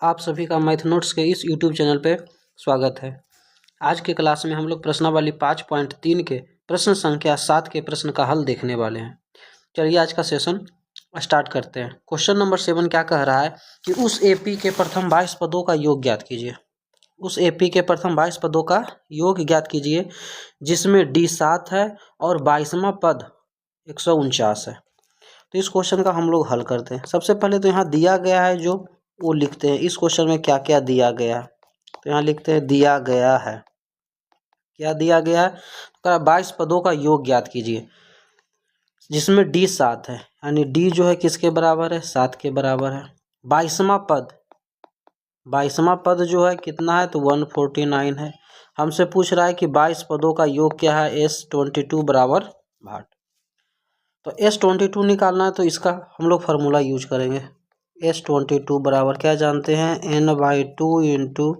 आप सभी का मैथ नोट्स के इस यूट्यूब चैनल पे स्वागत है। आज के क्लास में हम लोग प्रश्नावली 5.3 के प्रश्न संख्या 7 के प्रश्न का हल देखने वाले हैं। चलिए आज का सेशन स्टार्ट करते हैं। क्वेश्चन नंबर 7 क्या कह रहा है कि उस एपी के प्रथम 22 पदों का योग ज्ञात कीजिए। उस एपी के प्रथम 22 पदों का योग ज्ञात कीजिए जिसमें डी 7 है और 22वां पद 149 है। तो इस क्वेश्चन का हम लोग हल करते हैं। सबसे पहले तो यहाँ दिया गया है जो वो लिखते हैं। इस क्वेश्चन में क्या क्या दिया गया है तो यहाँ लिखते हैं दिया गया है। क्या दिया गया है तो 22 पदों का योग ज्ञात कीजिए जिसमें डी 7 है, यानी डी जो है किसके बराबर है, 7 के बराबर है। 22वां पद जो है कितना है तो 149 है। हमसे पूछ रहा है कि 22 पदों का योग क्या है, S22 बराबर 8। तो S22 निकालना है तो इसका हम लोग फार्मूला यूज करेंगे। S22 बराबर क्या जानते हैं, n/2 into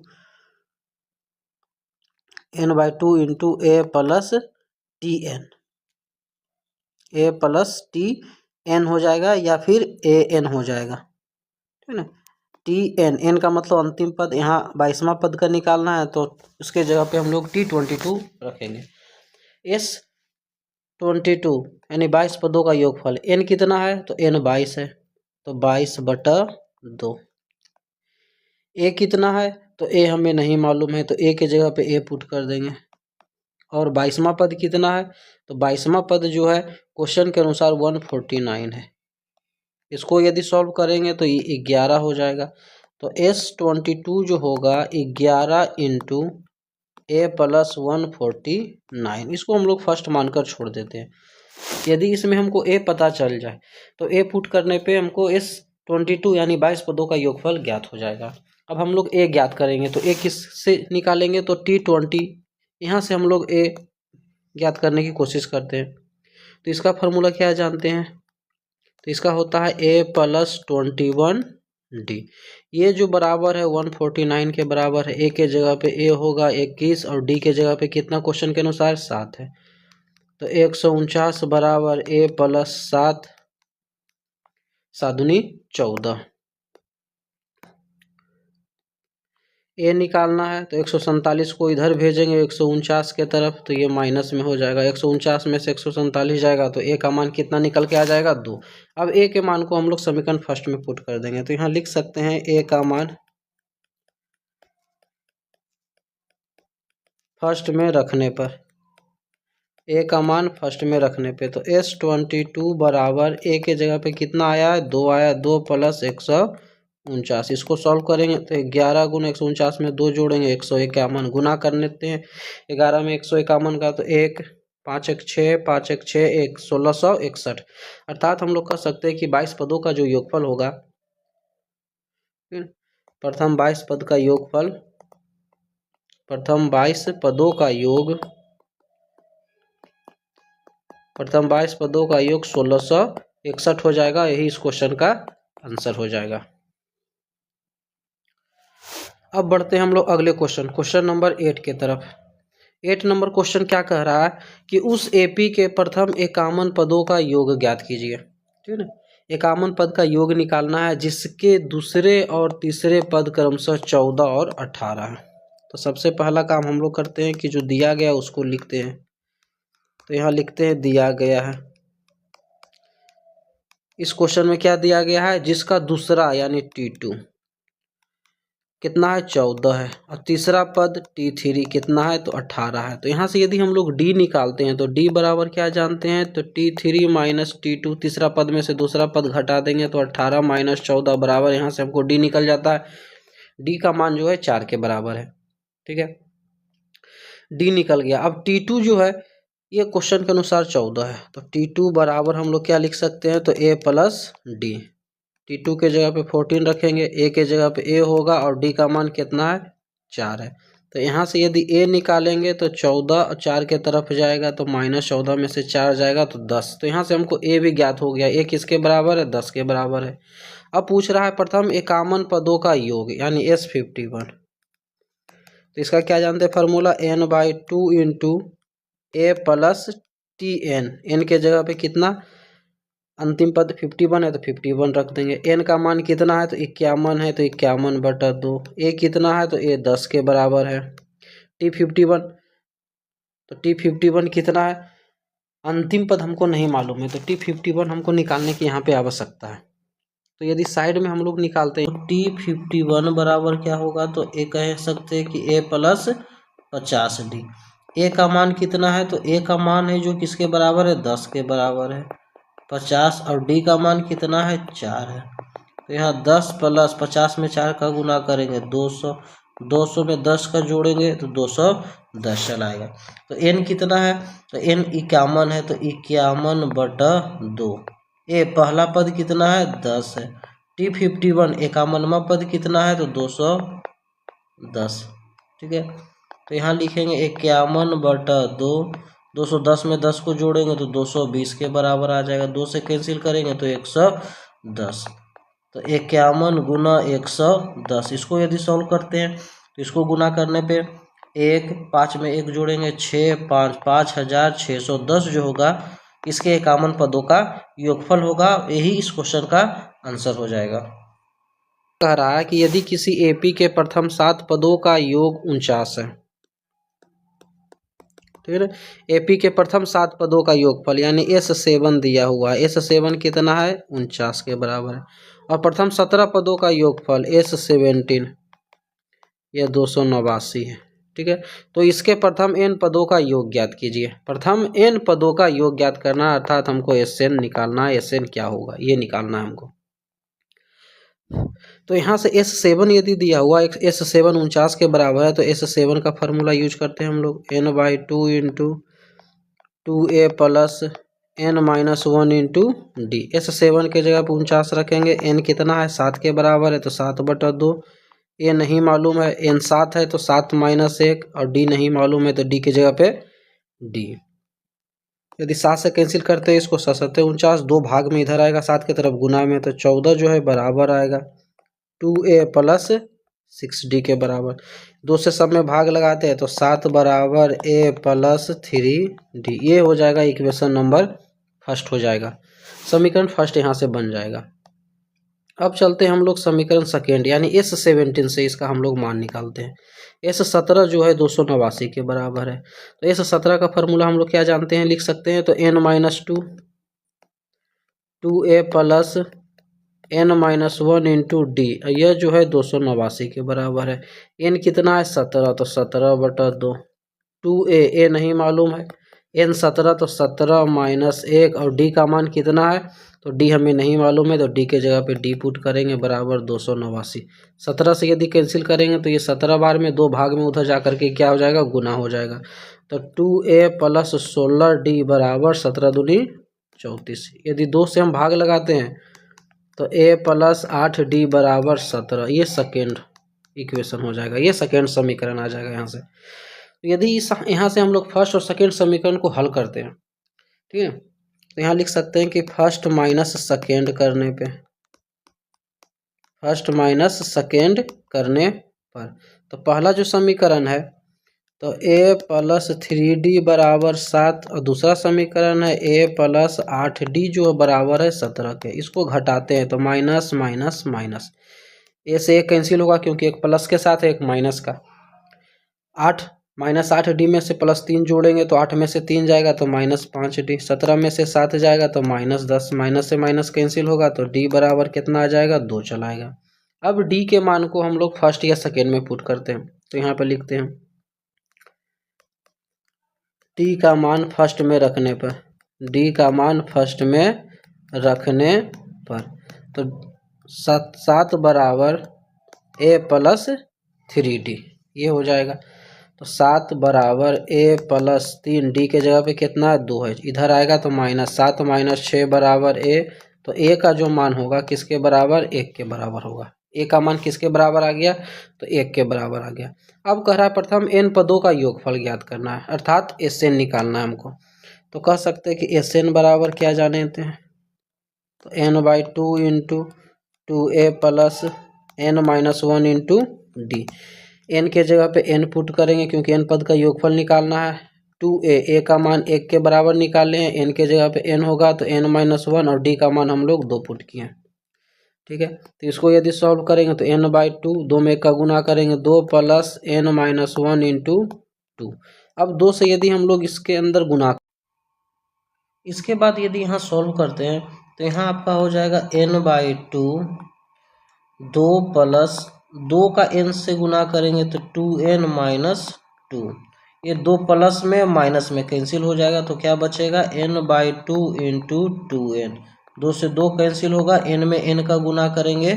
a plus T N हो जाएगा या फिर an हो जाएगा, ठीक है ना। n का मतलब अंतिम पद, यहाँ 22वां पद का निकालना है तो उसके जगह पे हम लोग T22 रखेंगे। S22 यानी 22 पदों का योगफल, n कितना है तो n 22 है तो 22/2। a कितना है तो a हमें नहीं मालूम है तो a के जगह पे a पुट कर देंगे। और 22वां पद कितना है तो 22वां पद जो है क्वेश्चन के अनुसार 149 है। इसको यदि सॉल्व करेंगे तो ये 11 हो जाएगा। तो S22 जो होगा 11 इंटू a प्लस 149, इसको हम लोग फर्स्ट मानकर छोड़ देते हैं। यदि इसमें हमको a पता चल जाए तो a पुट करने पे हमको S22 यानी 22 पदों का योगफल ज्ञात हो जाएगा। अब हम लोग a ज्ञात करेंगे तो a किससे निकालेंगे तो T20, यहाँ से हम लोग a ज्ञात करने की कोशिश करते हैं। तो इसका फॉर्मूला क्या जानते हैं तो इसका होता है a प्लस 21d। ये जो बराबर है 149 के बराबर है। a के जगह पे a होगा 21 और d के जगह पे कितना क्वेश्चन के अनुसार 7 है। तो 149 बराबर a प्लस 7 7 14। a निकालना है तो 147 को इधर भेजेंगे 149 के तरफ तो ये माइनस में हो जाएगा। 149 में से 147 जाएगा तो a का मान कितना निकल के आ जाएगा 2। अब a के मान को हम लोग समीकरण फर्स्ट में पुट कर देंगे तो यहाँ लिख सकते हैं a का मान फर्स्ट में रखने पर, a का मान फर्स्ट में रखने पे तो S22 बराबर a के जगह पे कितना आया है 2 आया, 2 प्लस 149। इसको सॉल्व करेंगे तो 11 गुना 149 में 2 जोड़ेंगे 151 गुना कर लेते हैं 11 में 151 का तो 1 5 1 6 5 1 6 1 1661। अर्थात हम लोग कह सकते हैं कि 22 पदों का जो योगफल होगा, प्रथम 22 पद का योगफल, प्रथम 22 पदों का योग 1661 हो जाएगा। यही इस क्वेश्चन का आंसर हो जाएगा। अब बढ़ते हैं हम लोग अगले क्वेश्चन नंबर 8 के तरफ। 8 नंबर क्वेश्चन क्या कह रहा है कि उस एपी के प्रथम 51 पदों का योग ज्ञात कीजिए, ठीक है ना। 51 पद का योग निकालना है जिसके दूसरे और तीसरे पद क्रमशः 14 और 18 है। तो सबसे पहला काम हम लोग करते हैं कि जो दिया गया उसको लिखते हैं। तो यहाँ लिखते हैं दिया गया है। इस क्वेश्चन में क्या दिया गया है, जिसका दूसरा यानी T2 कितना है 14 है और तीसरा पद T3 कितना है तो 18 है। तो यहाँ से यदि हम लोग D निकालते हैं तो D बराबर क्या जानते हैं तो T3 माइनस T2, तीसरा पद में से दूसरा पद घटा देंगे तो 18 माइनस 14 बराबर, यहाँ से हमको D निकल जाता है। D का मान जो है 4 के बराबर है, ठीक है। D निकल गया। अब T2 जो है ये क्वेश्चन के अनुसार 14 है तो T2 बराबर हम लोग क्या लिख सकते हैं तो a प्लस डी। T2 के जगह पे 14 रखेंगे, a के जगह पे a होगा और d का मान कितना है 4 है। तो यहाँ से यदि a निकालेंगे तो 14 और 4 के तरफ जाएगा तो -14 में से 4 जाएगा तो 10। तो यहाँ से हमको a भी ज्ञात हो गया। a किसके बराबर है 10 के बराबर है। अब पूछ रहा है प्रथम 51 पदों का योग यानी S51। तो इसका क्या जानते हैं formula, n/2 into a plus Tn, n के जगह पे कितना अंतिम पद 51 है तो 51 रख देंगे। n का मान कितना है तो 51 है तो 51/2। a कितना है तो a 10 के बराबर है। t51 तो t51 कितना है, अंतिम पद हमको नहीं मालूम है तो t51 हमको निकालने की यहाँ पे आवश्यकता है। तो यदि साइड में हम लोग निकालते हैं तो t51 बराबर क्या होगा, तो a कह सकते हैं कि a प्लस 50d। a का मान कितना है तो a का मान है जो किसके बराबर है, 10 के बराबर है। 50 और d का मान कितना है, 4 है। तो यहाँ 10 प्लस 50 में 4 का गुना करेंगे 200, 200 में 10 का जोड़ेंगे तो 210 चलाएगा। तो n कितना है तो n 51 है तो 51/2। ए पहला पद कितना है, 10 है। t51 51वां पद कितना है तो 210। ठीक है, तो यहाँ लिखेंगे 51/2। 210 में 10 को जोड़ेंगे तो 220 के बराबर आ जाएगा। 2 से कैंसिल करेंगे तो 110। तो 51 गुना 110, इसको यदि सॉल्व करते हैं तो इसको गुना करने पे 1 5 में 1 जोड़ेंगे 6 5 5610 जो होगा इसके 51 पदों का योगफल होगा। यही इस क्वेश्चन का आंसर हो जाएगा। कह रहा है कि यदि किसी एपी के प्रथम 7 पदों का योग 49 है, ठीक है, एपी के प्रथम 7 पदों का योगफल यानी S7 दिया हुआ है। S7 कितना है, 49 के बराबर है। और प्रथम 17 पदों का योगफल S17 यह 289 है। ठीक है, तो इसके प्रथम n पदों का योग ज्ञात कीजिए। प्रथम n पदों का योग ज्ञात करना है, अर्थात हमको Sn निकालना है। Sn क्या होगा ये निकालना है हमको। तो यहाँ से S7 यदि दिया हुआ S7 49 के बराबर है तो S7 का फार्मूला यूज करते हैं हम लोग, n/2 into 2a plus n-1 into D. S7 के जगह पर 49 रखेंगे। n कितना है, 7 के बराबर है तो 7/2। a नहीं मालूम है, n 7 है तो 7 - 1 और d नहीं मालूम है तो d की जगह पे d। यदि 7 से कैंसिल करते हैं इसको, 7 × 7 = 49, 2 भाग में इधर आएगा 7 की तरफ गुना में तो 14 जो है बराबर आएगा 2a प्लस 6d के बराबर। 2 से सब में भाग लगाते हैं तो 7 बराबर a प्लस 3d। ये हो जाएगा इक्वेशन नंबर फर्स्ट हो जाएगा, समीकरण फर्स्ट यहाँ से बन जाएगा। अब चलते हैं हम लोग समीकरण सेकेंड यानी S17 से इसका हम लोग मान निकालते हैं। S17 जो है 289 के बराबर है। तो S17 का फार्मूला हम लोग क्या जानते हैं, लिख सकते हैं तो n-2 2a plus n-1 into D. यह जो है 289 के बराबर है। n कितना है, 17 तो 17/2। 2a a नहीं मालूम है, n 17 तो 17 - 1 और d का मान कितना है तो d हमें नहीं मालूम है तो d के जगह पे d पुट करेंगे बराबर 289। 17 से यदि कैंसिल करेंगे तो ये 17 बार में 2 भाग में उधर जा करके क्या हो जाएगा, गुना हो जाएगा। तो 2a प्लस 16d बराबर 17 दूनी 34। यदि 2 से हम भाग लगाते हैं तो a प्लस 8d बराबर 17। ये सेकेंड इक्वेशन हो जाएगा, ये सेकेंड समीकरण आ जाएगा यहाँ से। यदि इस यहाँ से हम लोग फर्स्ट और सेकेंड समीकरण को हल करते हैं, ठीक है, तो यहाँ लिख सकते हैं कि फर्स्ट माइनस सेकेंड करने पे, फर्स्ट माइनस सेकेंड करने पर, तो पहला जो समीकरण है तो a प्लस 3d बराबर 7 और दूसरा समीकरण है a प्लस 8d जो बराबर है 17 के। इसको घटाते हैं तो माइनस माइनस माइनस, a से एक कैंसिल होगा क्योंकि एक प्लस के साथ है एक माइनस का। 8 -8d में से +3 जोड़ेंगे तो 8 में से 3 जाएगा तो -5d। 17 में से 7 जाएगा तो -10, माइनस से माइनस कैंसिल होगा तो d बराबर कितना आ जाएगा, 2 चलाएगा। अब d के मान को हम लोग फर्स्ट या सेकेंड में पुट करते हैं तो यहाँ पे लिखते हैं d का मान फर्स्ट में रखने पर, d का मान फर्स्ट में रखने पर तो 7 बराबर a प्लस 3d ये हो जाएगा। तो 7 बराबर a प्लस 3d के जगह पे कितना है, 2 है, इधर आएगा तो -7 - 6 बराबर a। तो a का जो मान होगा किसके बराबर, 1 के बराबर होगा। a का मान किसके बराबर आ गया तो 1 के बराबर आ गया। अब कह रहा है प्रथम n पदों का योगफल ज्ञात करना है, अर्थात Sn निकालना है हमको। तो कह सकते हैं कि Sn बराबर क्या जानते हैं तो n/2 into 2a plus n-1 into D. n के जगह पे n पुट करेंगे क्योंकि n पद का योगफल निकालना है। 2a का मान 1 के बराबर निकाले हैं, n के जगह पे n होगा तो n-1 और d का मान हम लोग 2 पुट किए हैं। ठीक है, तो इसको यदि सॉल्व करेंगे तो n/2, 2 में 1 का गुना करेंगे 2 प्लस n-1 इंटू 2। अब 2 से यदि हम लोग इसके अंदर गुना, इसके बाद यदि यहाँ सॉल्व करते हैं तो यहाँ आपका हो जाएगा n/2, 2 प्लस 2 का n से गुना करेंगे तो 2n-2, ये 2 प्लस में माइनस में कैंसिल हो जाएगा तो क्या बचेगा n/2 इंटू 2n, 2 से 2 कैंसिल होगा, n में n का गुना करेंगे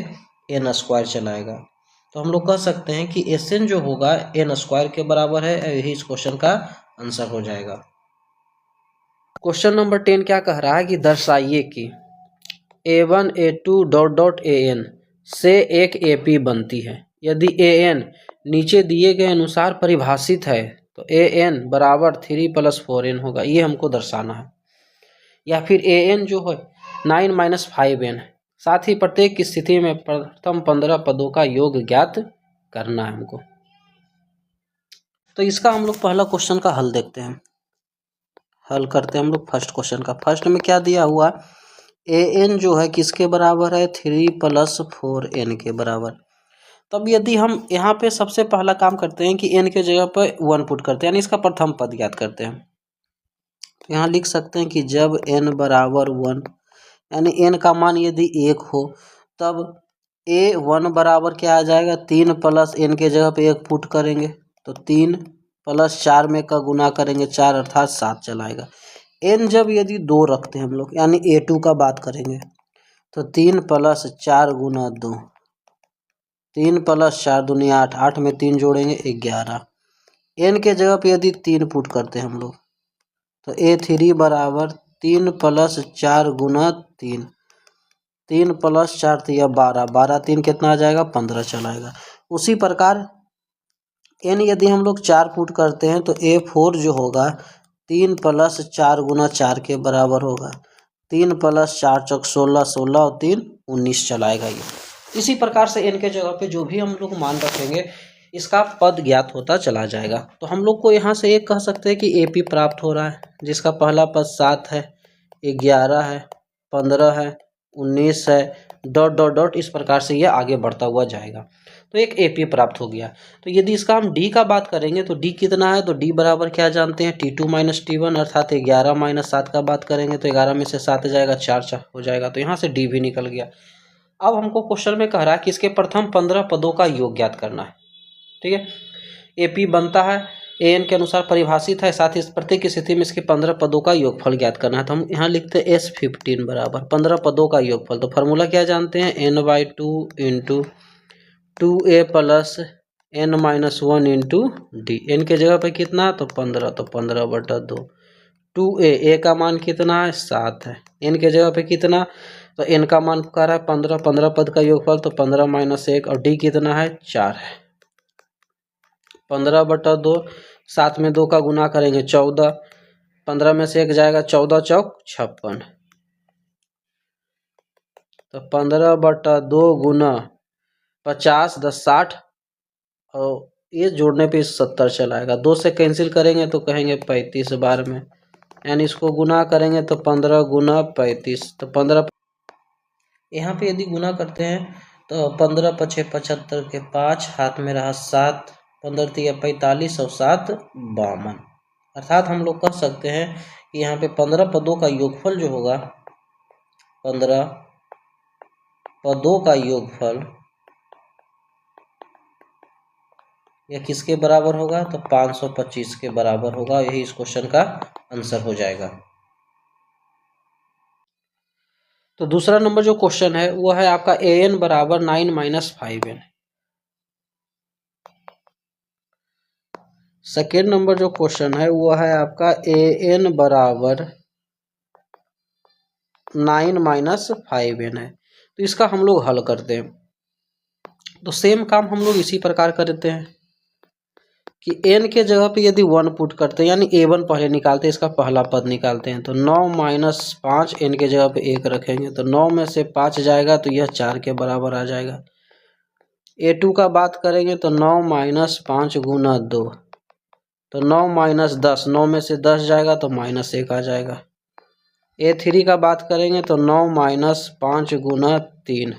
n² चलाएगा। तो हम लोग कह सकते हैं कि Sn जो होगा n² के बराबर है, यही इस क्वेश्चन का आंसर हो जाएगा। क्वेश्चन नंबर 10 क्या कह रहा है कि दर्शाइए कि a1 a2 dot dot an से एक AP बनती है। यदि an नीचे दिए गए अनुसार परिभाषित है तो an बराबर 3 + 4n होगा, ये हमको दर्शाना है। या फिर an जो है 9 - 5n है। साथ ही प्रत्येक की स्थिति में प्रथम 15 पदों का योग ज्ञात करना है हमको। तो इसका हम लोग पहला क्वेश्चन का हल देखते हैं। हल करते हैं हम लोग फर्स्ट क्वेश्चन का। फर्स्ट में क्या दिया हुआ, an जो है किसके बराबर है 3 + 4n के बराबर। तब यदि हम यहाँ पे सबसे पहला काम करते हैं कि n के जगह पर 1 पुट करते हैं, यानी इसका प्रथम पद ज्ञात करते हैं। तो यहाँ लिख सकते हैं कि जब n बराबर 1, यानी n का मान यदि 1 हो तब a1 बराबर क्या आ जाएगा 3 प्लस n के जगह पे 1 पुट करेंगे तो 3 प्लस 4 में का गुना करेंगे 4 अर्थात 7 चलाएगा। n जब यदि 2 रखते हैं हम लोग, यानी a2 का बात करेंगे तो 3 प्लस 4 गुना 2, 3 प्लस 4 दूनी 8, 8 में 3 जोड़ेंगे 11। n के जगह पे यदि 3 पुट करते हैं हम लोग तो a3 बराबर 3 प्लस 4 गुना 3, 3 प्लस 4 तो यह 12, 12 3 कितना आ जाएगा 15 चलाएगा। उसी प्रकार n यदि हम लोग 4 पुट करते हैं तो a4 जो होगा 3 प्लस 4 गुना 4 के बराबर होगा, 3 प्लस 4 चौक 16, 16 और 3 19 चलाएगा ये। इसी प्रकार से n के जगह पे जो भी हम लोग मान रखेंगे इसका पद ज्ञात होता चला जाएगा। तो हम लोग को यहाँ से एक कह सकते हैं कि AP प्राप्त हो रहा है, जिसका पहला पद 7 है, 11 है, 15 है, 19 है, डॉट डॉट डॉट, इस प्रकार से ये आगे बढ़ता हुआ जाएगा। तो एक AP प्राप्त हो गया। तो यदि इसका हम D का बात करेंगे तो D कितना है, तो D बराबर क्या जानते हैं T2 - T1 अर्थात 11 - 7 का बात करेंगे तो 11 में से 7 जाएगा 4 हो जाएगा, तो यहाँ से D भी निकल गया। अब हमको क्वेश्चन में कह रहा है कि इसके प्रथम 15 पदों का योग ज्ञात करना है। ठीक है, AP बनता है, an के अनुसार परिभाषित है, साथ ही प्रत्येक स्थिति में इसके 15 पदों का योगफल ज्ञात करना है। तो हम यहाँ लिखते हैं S15 बराबर 15 पदों का योगफल। तो फार्मूला क्या जानते हैं n/2 into 2a plus n-1 into d। n के जगह पे कितना तो 15, तो 15/2। 2a का मान कितना है 7 है, n के जगह पे कितना तो n का मान कह रहा है 15, 15 पद का योगफल तो 15 - 1 और d कितना है 4 है, 15/2, 7 में 2 का गुना करेंगे 14, 15 में से 1 जाएगा 14 चौक 56, तो 15/2 गुना 50 10 60 और ये जोड़ने पे 70 चलाएगा। 2 से कैंसिल करेंगे तो कहेंगे 35 बार में, यानी इसको गुना करेंगे तो 15 गुना 35, तो 15 यहाँ पे यदि गुना करते हैं तो 15 × 5 = 75 के 5 हाथ में रहा 7, 15 × 3 = 45 और 7 = 52। अर्थात हम लोग कह सकते हैं कि यहाँ पे 15 पदों का योगफल जो होगा, 15 पदों का योगफल यह किसके बराबर होगा तो 525 के बराबर होगा। यही इस क्वेश्चन का आंसर हो जाएगा। तो दूसरा नंबर जो क्वेश्चन है वो है आपका an बराबर 9 - 5n। सेकेंड नंबर जो क्वेश्चन है वो है आपका an बराबर 9 - 5n है। तो इसका हम लोग हल करते हैं। तो सेम काम हम लोग इसी प्रकार करते हैं कि n के जगह पे यदि 1 पुट करते हैं, यानी a1 पहले निकालते हैं, इसका पहला पद निकालते हैं। तो 9 - 5 n के जगह पे 1 रखेंगे तो 9 में से 5 जाएगा तो यह 4 के बराबर आ जाएगा। a2 का बात करेंगे तो 9 - 5 गुना 2, तो 9 माइनस 10, 9 में से 10 जाएगा तो -1 आ जाएगा। A3 का बात करेंगे तो 9 माइनस 5 गुना 3,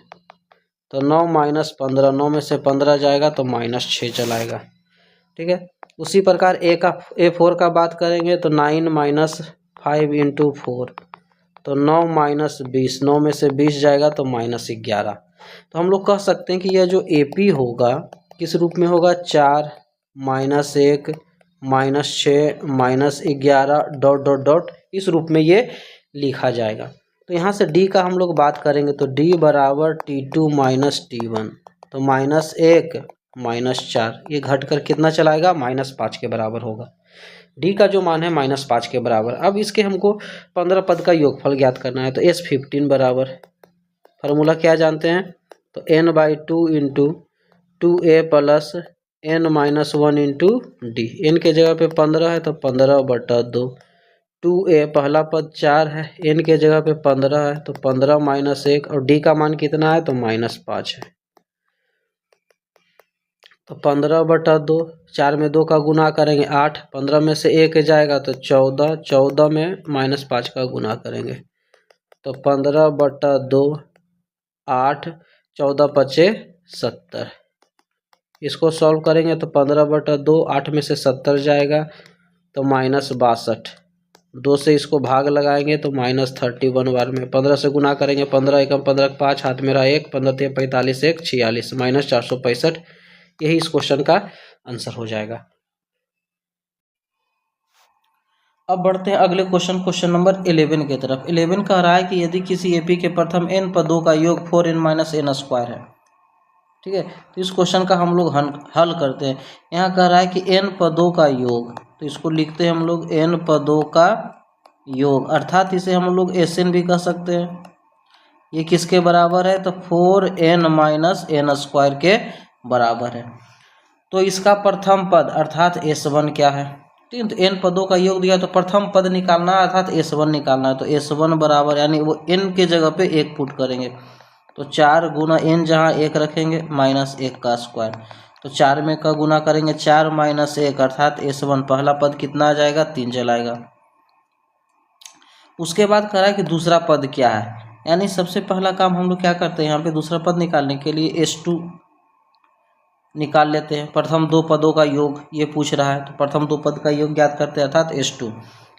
तो 9 माइनस 15, 9 में से 15 जाएगा तो -6 चलाएगा। ठीक है। उसी प्रकार A4 का बात करेंगे तो 9 माइनस 5 इंटू 4, तो 9 माइनस 20, 9 में से 20 जाएगा तो -11। तो हम लोग कह सकते हैं कि यह जो AP होगा किस रूप में होगा, 4 -1 -6 -11 डॉट डॉट डॉट, इस रूप में ये लिखा जाएगा। तो यहाँ से D का हम लोग बात करेंगे तो D बराबर T2 माइनस T1, तो -1 -4, ये घट कर कितना चलाएगा, -5 के बराबर होगा। D का जो मान है -5 के बराबर। अब इसके हमको 15 पद का योगफल ज्ञात करना है, तो S15 बराबर, फार्मूला क्या जानते हैं, तो n/2 into 2a plus n-1 into D। n के जगह पे 15 है तो 15/2, 2a पहला पद 4 है, n के जगह पे 15 है तो 15 - 1, और D का मान कितना है तो -5 है, तो 15/2, 4 में 2 का गुना करेंगे 8, 15 में से 1 जाएगा तो 14, 14 में -5 का गुना करेंगे तो 15/2, 8, 14 पचे 70। इसको सॉल्व करेंगे तो 15/2, 8 में से 70 जाएगा तो -62, 2 से इसको भाग लगाएंगे तो -31 बार में 15 से गुना करेंगे, 15 एकम 15 5, हाथ मेरा 1, 15 3 45, 1 46, -465। यही इस क्वेश्चन का आंसर हो जाएगा। अब बढ़ते हैं अगले क्वेश्चन नंबर 11 की तरफ। 11 कह रहा है कि यदि किसी AP के प्रथम n पदों का योग 4n-n² है। ठीक है, तो इस क्वेश्चन का हम लोग हल करते हैं। यहाँ कह रहा है कि n पदों का योग, तो इसको लिखते हैं हम लोग n पदों का योग, अर्थात इसे हम लोग SN भी कह सकते हैं। ये किसके बराबर है, तो 4n-n² के बराबर है। तो इसका प्रथम पद अर्थात S1 क्या है, ठीक है, तो n पदों का योग दिया तो प्रथम पद निकालना है अर्थात S1 निकालना है। तो S1 बराबर, यानी वो n के जगह पे 1 पुट करेंगे, तो 4 गुना n जहाँ 1 रखेंगे -1 का स्क्वायर, तो 4 में का गुना करेंगे 4 - 1 अर्थात S1 पहला पद कितना आ जाएगा, 3 चलाएगा। उसके बाद कह रहा है कि दूसरा पद क्या है, यानी सबसे पहला काम हम लोग क्या करते हैं, यहाँ पे दूसरा पद निकालने के लिए S2 निकाल लेते हैं। प्रथम 2 पदों का योग ये पूछ रहा है, तो प्रथम 2 पद का योग ज्ञात करते हैं अर्थात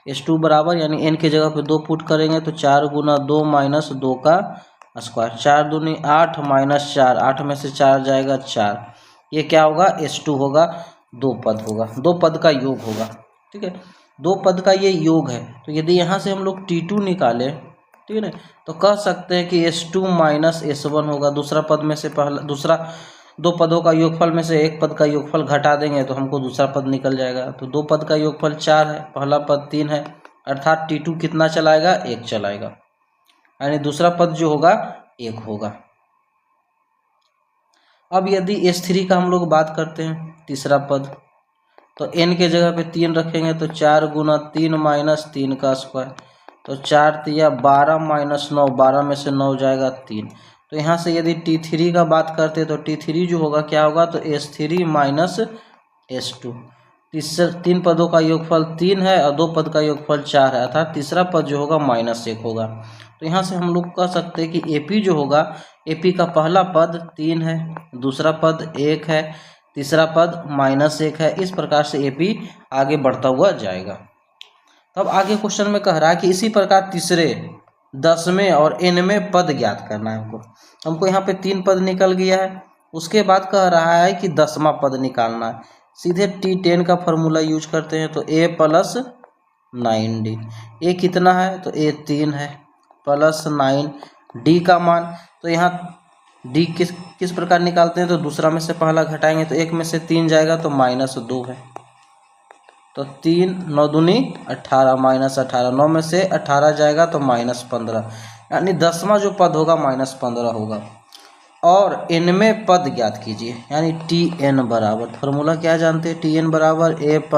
S2 बराबर, यानी n के जगह पे 2 पुट करेंगे तो 4 गुना 2 - 2 का स्क्वायर, 4 दूनी 8 -4, 8 में से 4 जाएगा 4, ये क्या होगा, S2 होगा, 2 पद होगा, 2 पद का योग होगा। ठीक है, 2 पद का ये योग है। तो यदि यहाँ से हम लोग T2 निकालें, ठीक है ना, तो कह सकते हैं कि S2 - S1 होगा। दूसरा पद में से दूसरा 2 पदों का योगफल में से एक पद का योगफल घटा देंगे तो हमको दूसरा पद निकल जाएगा। तो 2 पद का योगफल 4 है, पहला पद 3 है, अर्थात T2 कितना चलाएगा, 1 चलाएगा, यानी दूसरा पद जो होगा 1 होगा। अब यदि S3 का हम लोग बात करते हैं, तीसरा पद, तो n के जगह पे 3 रखेंगे तो 4 गुना 3 - 3 का स्क्वायर, तो 4 तिया 12 - 9, 12 में से 9 जाएगा 3। तो यहाँ से यदि T3 का बात करते हैं तो T3 जो होगा क्या होगा, तो S3 - S2। 3 पदों का योगफल 3 है और 2 पद का योगफल 4 है, अर्थात तीसरा पद जो होगा -1 होगा। तो यहाँ से हम लोग कह सकते हैं कि AP जो होगा, AP का पहला पद 3 है, दूसरा पद 1 है, तीसरा पद -1 है। इस प्रकार से AP आगे बढ़ता हुआ जाएगा। तब आगे क्वेश्चन में कह रहा है कि इसी प्रकार तीसरे, 10वें और nवें पद ज्ञात करना है हमको यहाँ पे 3 पद निकल गया है। उसके बाद कह रहा है कि 10वां पद निकालना है। सीधे T10 का फॉर्मूला यूज करते हैं, तो A + 9D। A कितना है, तो A 3 है, + 9 D का मान, तो यहाँ D किस प्रकार निकालते हैं, तो दूसरा में से पहला घटाएंगे तो 1 में से 3 जाएगा तो -2 है, तो 3 9 दूनी 18 -18, 9 में से 18 जाएगा तो -15, यानी 10वां जो पद होगा -15 होगा। और nवें पद ज्ञात कीजिए, यानी Tn बराबर, फॉर्मूला क्या जानते हैं, Tn बराबर A +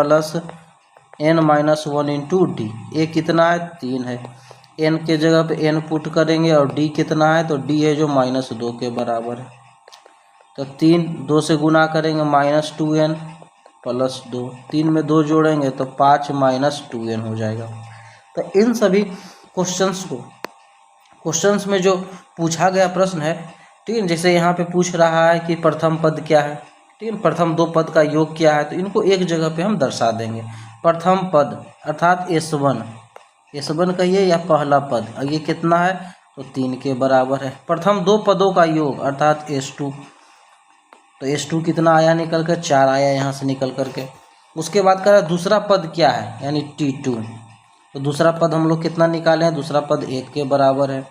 n-1 into D। A कितना है, 3 है, n के जगह पे n पुट करेंगे और D कितना है, तो D है जो -2 के बराबर है, तो 3 2 से गुना करेंगे -2n, प्लस 2, 3 में 2 जोड़ेंगे तो 5 माइनस 2n हो जाएगा। तो इन सभी क्वेश्चंस में जो पूछा गया प्रश्न है, ठीक है, जैसे यहाँ पे पूछ रहा है कि प्रथम पद क्या है, ठीक है, प्रथम दो पद का योग क्या है, तो इनको एक जगह पे हम दर्शा देंगे। प्रथम पद अर्थात S1 कहिए या पहला पद, और ये कितना है तो 3 के बराबर है। प्रथम दो पदों का योग अर्थात S2, तो S2 कितना आया निकल कर, 4 आया यहाँ से निकल करके। उसके बाद कह रहा है दूसरा पद क्या है, यानी T2, तो दूसरा पद हम लोग कितना निकाले हैं, दूसरा पद 1 के बराबर है।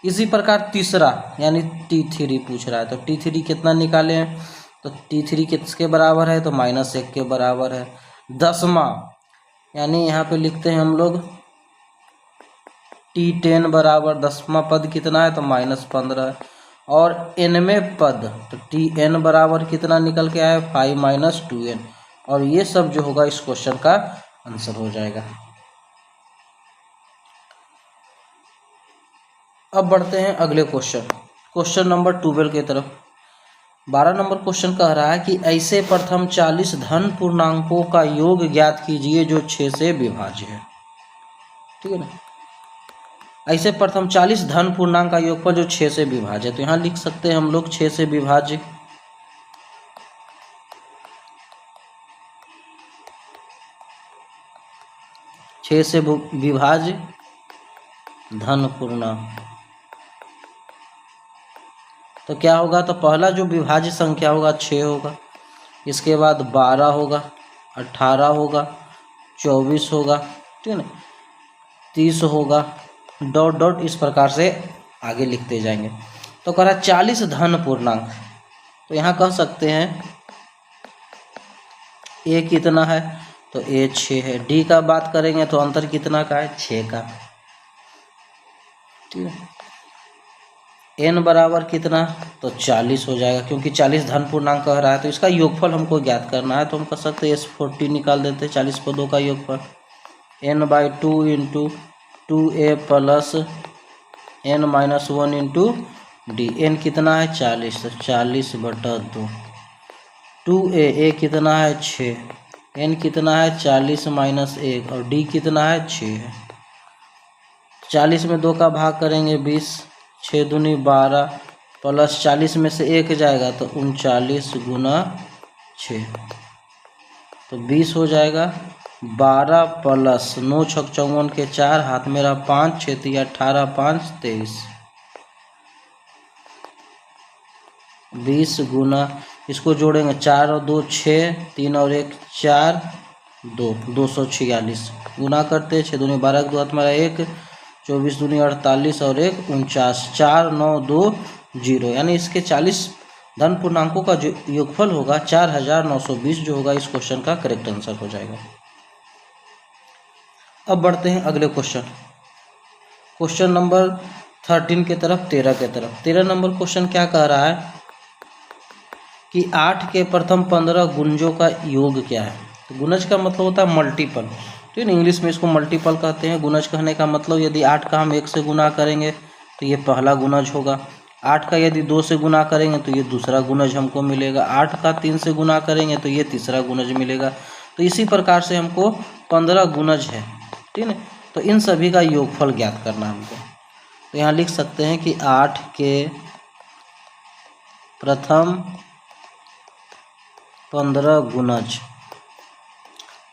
इसी प्रकार तीसरा यानी T3 पूछ रहा है, तो T3 कितना निकाले हैं, तो T3 किसके बराबर है, तो -1 के बराबर है। दसवां यानी यहाँ पे लिखते हैं हम लोग T10 बराबर, 10वां पद कितना है तो -15, और nवें पद तो Tn बराबर कितना निकल के आया 5 माइनस 2n, और ये सब जो होगा इस क्वेश्चन का आंसर हो जाएगा। अब बढ़ते हैं अगले क्वेश्चन नंबर 12 की तरफ। 12 नंबर क्वेश्चन कह रहा है कि ऐसे प्रथम 40 धन पूर्णांकों का योग ज्ञात कीजिए जो 6 से विभाज्य है। ठीक है ना, ऐसे प्रथम 40 धन पूर्णांक का योगफल जो 6 से विभाज्य है, तो यहाँ लिख सकते हैं हम लोग 6 से विभाज्य, धन पूर्णांक। तो क्या होगा, तो पहला जो विभाज्य संख्या होगा 6 होगा, इसके बाद 12 होगा, 18 होगा, 24 होगा, ठीक है ना, 30 होगा, डॉट डॉट इस प्रकार से आगे लिखते जाएंगे। तो कह रहा 40 धन पूर्णांक, तो यहाँ कह सकते हैं ए कितना है, तो ए 6 है। डी का बात करेंगे तो अंतर कितना का है, 6 का। ठीक है, एन बराबर कितना, तो 40 हो जाएगा, क्योंकि 40 धन पूर्णांक कह रहा है, तो इसका योगफल हमको ज्ञात करना है। तो हम कह सकते हैं S40 निकाल देते हैं, 40 पदों का योगफल n/2 into 2a plus n-1 into D. N कितना है 40, तो 40/2, 2a कितना है 6, n कितना है 40 माइनस 1, और d कितना है 6 है। 40 में 2 का भाग करेंगे 20, 6 दूनी 12, प्लस 40 में से 1 जाएगा तो 39 गुना 6, तो 20 हो जाएगा। 12 प्लस 9 छक 54 के 4, हाथ मेरा 5, 6 3 18, 5 23, 20 गुना, इसको जोड़ेंगे 4 और 2 6, 3 और 1 4, 2 246, गुना करते 6 दूनी 12, 2 हाथ मेरा 1, 24 दूनी 48 और 1 49, 4 9 2 0, यानी इसके 40 धन पूर्णांकों का जो योगफल होगा 4920 जो होगा इस क्वेश्चन का करेक्ट आंसर हो जाएगा। अब बढ़ते हैं अगले क्वेश्चन नंबर 13 की तरफ, 13 की तरफ। 13 नंबर क्वेश्चन क्या कह रहा है कि 8 के प्रथम 15 गुणजों का योग क्या है। तो गुणज का मतलब होता है मल्टीपल, ठीक है, इंग्लिश में इसको मल्टीपल कहते हैं। गुणज कहने का मतलब यदि 8 का हम 1 से गुना करेंगे तो ये पहला गुणज होगा, 8 का यदि 2 से गुना करेंगे तो ये दूसरा गुणज हमको मिलेगा, 8 का 3 से गुना करेंगे तो ये तीसरा गुणज मिलेगा। तो इसी प्रकार से हमको 15 गुणज है, ठीक है, तो इन सभी का योगफल ज्ञात करना हमको। तो यहाँ लिख सकते हैं कि 8 के प्रथम 15 गुणज,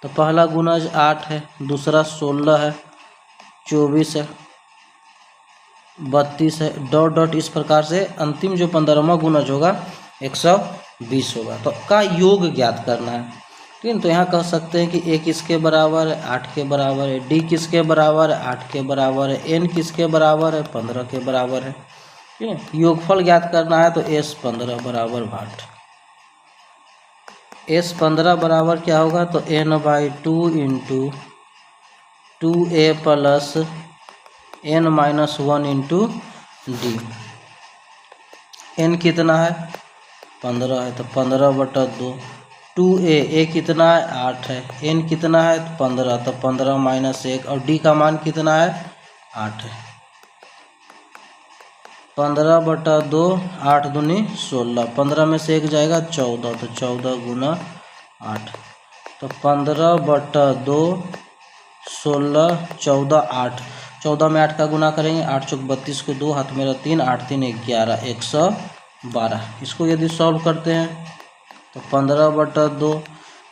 तो पहला गुणज 8 है, दूसरा 16 है, 24 है, 32 है, डॉट डॉट इस प्रकार से अंतिम जो 15वां गुणज होगा 120 होगा। तो का योग ज्ञात करना है, ठीक है। तो यहाँ कह सकते हैं कि ए किसके बराबर है, 8 के बराबर है, डी किसके बराबर है, 8 के बराबर है, एन किसके बराबर है, 15 के बराबर है, ठीक है। योगफल ज्ञात करना है तो S15 बराबर 8, S15 बराबर क्या होगा, तो n/2 into 2a plus n-1 into D. N कितना है 15 है, तो 15/2, 2a कितना है 8 है, n कितना है 15, तो 15 माइनस 1, और d का मान कितना है 8 है। 15/2, 8 दूनी 16, 15 में से 1 जाएगा 14, तो 14 गुना 8, तो 15/2, 16, 14, 8। 14 में 8 का गुना करेंगे, 8 चौक 32 को 2, हाथ मेरा 3, 8 3 11, 112। इसको यदि सॉल्व करते हैं तो 15/2,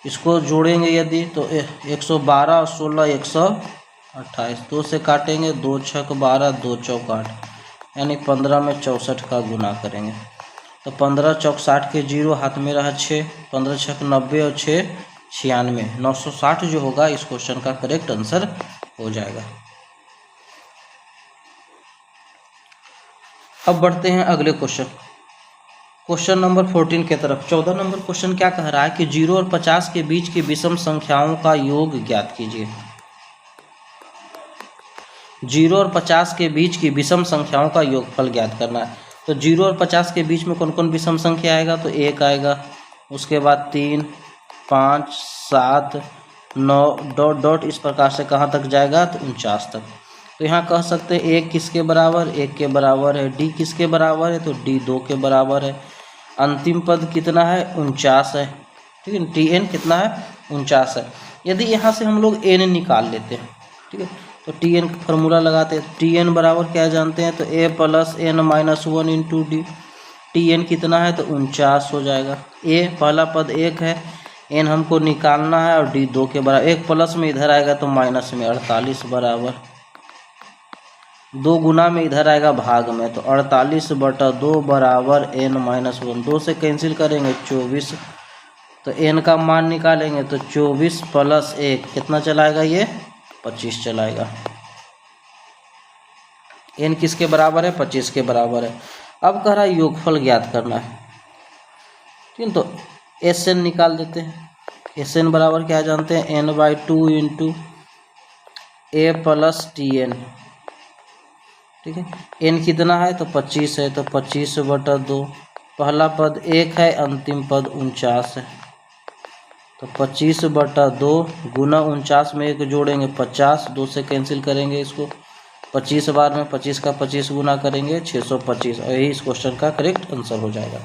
इसको जोड़ेंगे यदि तो 112 और 16 128। 2 से काटेंगे, 2 छक 12, 2 चौक 8, यानी 15 में 64 का गुना करेंगे तो 15 चौक 60 के 0, हाथ में रहा 6, 15 छक 90 और 6 96, 960 जो होगा इस क्वेश्चन का करेक्ट आंसर हो जाएगा। अब बढ़ते हैं अगले क्वेश्चन नंबर 14 के तरफ। 14 नंबर क्वेश्चन क्या कह रहा है कि 0 और 50 के बीच की विषम संख्याओं का योग ज्ञात कीजिए। 0 और 50 के बीच की विषम संख्याओं का योगफल ज्ञात करना है। तो 0 और 50 के बीच में कौन कौन विषम संख्या आएगा, तो 1 आएगा, उसके बाद 3, 5, 7, 9 डॉट डॉट इस प्रकार से कहाँ तक जाएगा, तो 49 तक। तो यहाँ कह सकते हैं 1 किसके बराबर, 1 के बराबर है। डी किसके बराबर है, तो डी 2 के बराबर है। अंतिम पद कितना है, 49 है। ठीक है, टी एन कितना है, 49 है। यदि यहाँ से हम लोग एन निकाल लेते हैं, ठीक है, तो टी एन का फॉर्मूला लगाते हैं। टी एन बराबर क्या जानते हैं, तो A plus N minus 1 into D. T N कितना है, तो 49 हो जाएगा। ए पहला पद 1 है, एन हमको निकालना है और डी 2 के बराबर। 1 प्लस में इधर आएगा तो माइनस में 48 बराबर, 2 गुना में इधर आएगा भाग में, तो 48/2 बराबर एन माइनस 1। 2 से कैंसिल करेंगे 24, तो एन का मान निकालेंगे तो 24 प्लस 1 कितना चलाएगा, ये 25 चलाएगा। एन किसके बराबर है, 25 के बराबर है। अब कह रहा है योगफल ज्ञात करना है, ठीक है, तो एस एन निकाल देते हैं। एस एन बराबर क्या जानते हैं, n/2 इंटू ए प्लस टी एन। ठीक है, एन कितना है, तो 25 है, तो 25/2। पहला पद 1 है, अंतिम पद 49 है, तो 25/2 गुना 49 में 1 जोड़ेंगे 50, 2 से कैंसिल करेंगे इसको, 25 बार में 25 का 25 गुना करेंगे 625, और यही इस क्वेश्चन का करेक्ट आंसर हो जाएगा।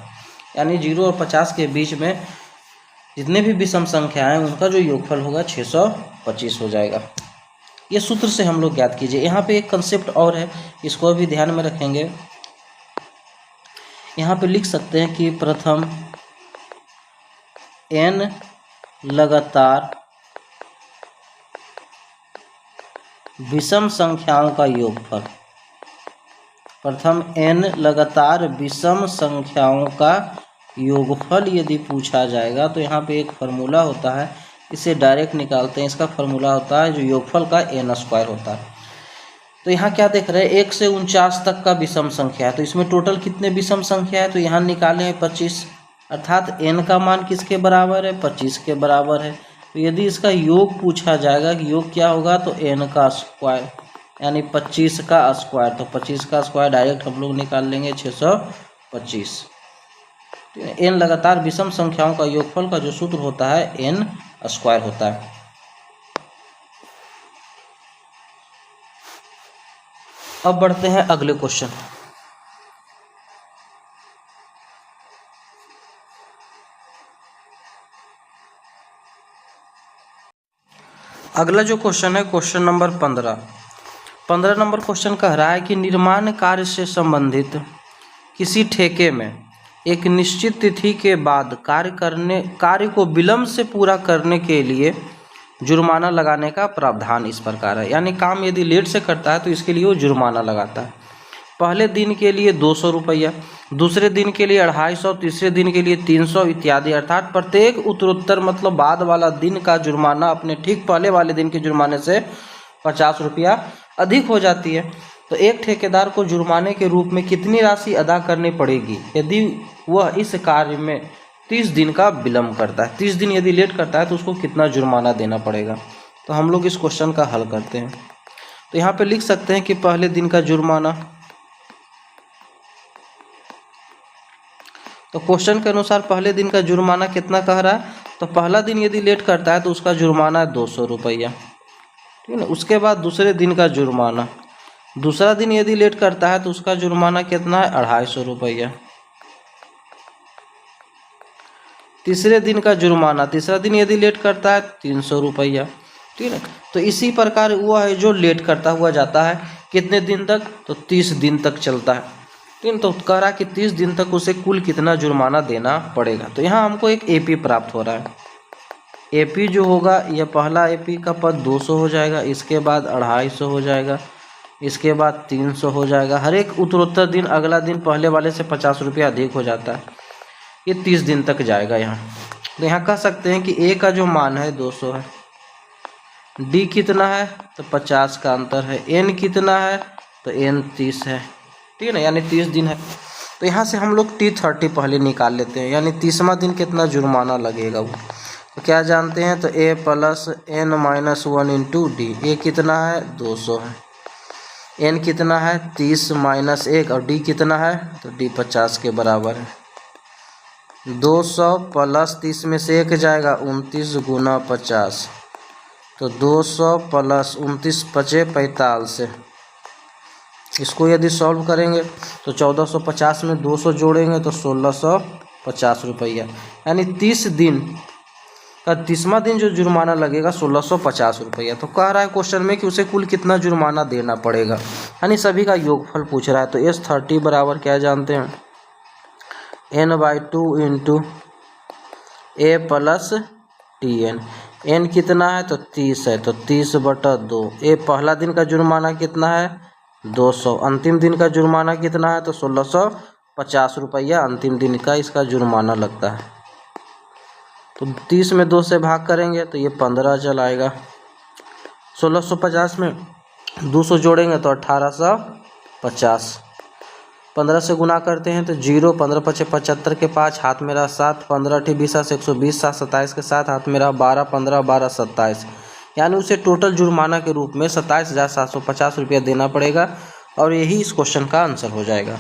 यानी 0 और 50 के बीच में जितने भी विषम संख्या हैं उनका जो योगफल होगा 625 हो जाएगा। ये सूत्र से हम लोग ज्ञात कीजिए। यहाँ पे एक कंसेप्ट और है, इसको भी ध्यान में रखेंगे। यहाँ पे लिख सकते हैं कि प्रथम n लगातार विषम संख्याओं का योगफल, प्रथम n लगातार विषम संख्याओं का योगफल यदि पूछा जाएगा तो यहाँ पे एक फार्मूला होता है, इसे डायरेक्ट निकालते हैं। इसका फार्मूला होता है जो योगफल का n² होता है। तो यहाँ क्या देख रहे हैं, 1 से 49 तक का विषम संख्या है, तो इसमें टोटल कितने विषम संख्या है, तो यहाँ निकाले हैं 25, अर्थात n का मान किसके बराबर है, 25 के बराबर है। तो यदि इसका योग पूछा जाएगा कि योग क्या होगा, तो n का स्क्वायर, यानी 25 का स्क्वायर, तो 25 का स्क्वायर डायरेक्ट हम लोग निकाल लेंगे 625। n लगातार विषम संख्याओं का योगफल का जो सूत्र होता है n² होता है। अब बढ़ते हैं अगले क्वेश्चन। अगला जो क्वेश्चन है क्वेश्चन नंबर 15 नंबर क्वेश्चन कह रहा है कि निर्माण कार्य से संबंधित किसी ठेके में एक निश्चित तिथि के बाद कार्य को विलंब से पूरा करने के लिए जुर्माना लगाने का प्रावधान इस प्रकार है। यानी काम यदि लेट से करता है तो इसके लिए वो जुर्माना लगाता है। पहले दिन के लिए 200 रुपया, दूसरे दिन के लिए 250, तीसरे दिन के लिए 300 इत्यादि, अर्थात प्रत्येक उत्तरोत्तर मतलब बाद वाला दिन का जुर्माना अपने ठीक पहले वाले दिन के जुर्माने से 50 रुपया अधिक हो जाती है। तो एक ठेकेदार को जुर्माने के रूप में कितनी राशि अदा करनी पड़ेगी यदि वह इस कार्य में 30 दिन का विलम्ब करता है। 30 दिन यदि लेट करता है तो उसको कितना जुर्माना देना पड़ेगा। तो हम लोग इस क्वेश्चन का हल करते हैं। तो यहाँ पे लिख सकते हैं कि पहले दिन का जुर्माना, तो क्वेश्चन के अनुसार पहले दिन का जुर्माना कितना कह रहा है, तो पहला दिन यदि लेट करता है तो उसका जुर्माना है 200 रुपया, ठीक है ना। उसके बाद दूसरे दिन का जुर्माना, दूसरा दिन यदि लेट करता है तो उसका जुर्माना कितना है 250 रुपया। तीसरे दिन का जुर्माना, तीसरा दिन यदि लेट करता है 300 रुपया, ठीक है। तो इसी प्रकार वो है जो लेट करता हुआ जाता है कितने दिन तक, तो 30 दिन तक चलता है, ठीक है। तो कह रहा है कि 30 दिन तक उसे कुल कितना जुर्माना देना पड़ेगा। तो यहाँ हमको एक एपी प्राप्त हो रहा है। एपी जो होगा, यह पहला एपी का पद 200 हो जाएगा, इसके बाद 250 हो जाएगा, इसके बाद 300 हो जाएगा। हर एक उत्तरोत्तर दिन अगला दिन पहले वाले से 50 रुपया अधिक हो जाता है। ये 30 दिन तक जाएगा यहाँ। तो यहाँ कह सकते हैं कि ए का जो मान है 200 है, डी कितना है तो 50 का अंतर है, एन कितना है तो एन 30 है, ठीक है ना, यानी 30 दिन है। तो यहाँ से हम लोग T30 पहले निकाल लेते हैं, यानी 30वां दिन कितना जुर्माना लगेगा वो। तो क्या जानते हैं, तो A plus N minus 1 into D. A कितना है 200 है, एन कितना है 30 माइनस 1, और डी कितना है तो डी 50 के बराबर है। 200 प्लस 30 में से 1 जाएगा, 29 गुना 50, तो 200 प्लस 29 पचे 45। इसको यदि सॉल्व करेंगे तो 1450 में 200 जोड़ेंगे तो 1650 रुपया, यानी 30 दिन का 30वां दिन जो जुर्माना लगेगा 1650 रुपया। तो कह रहा है क्वेश्चन में कि उसे कुल कितना जुर्माना देना पड़ेगा, यानी सभी का योगफल पूछ रहा है। तो S30 बराबर क्या जानते हैं, n/2 इंटू ए प्लस TN। एन कितना है तो 30 है, तो 30/2। ए पहला दिन का जुर्माना कितना है 200, अंतिम दिन का जुर्माना कितना है तो 1650 रुपया अंतिम दिन का इसका जुर्माना लगता है। तो 30 में 2 से भाग करेंगे तो ये 15 चल आएगा। 1650 में 200 जोड़ेंगे तो 1850। 15 से गुना करते हैं तो 0, 15 पचे 75 के 5, हाथ मेरा 7, 15 × 20 = 120, 7 27 के 7, हाथ मेरा 12, 15 12 27, यानी उसे टोटल जुर्माना के रूप में 27,750 रुपया देना पड़ेगा। और यही इस क्वेश्चन का आंसर हो जाएगा।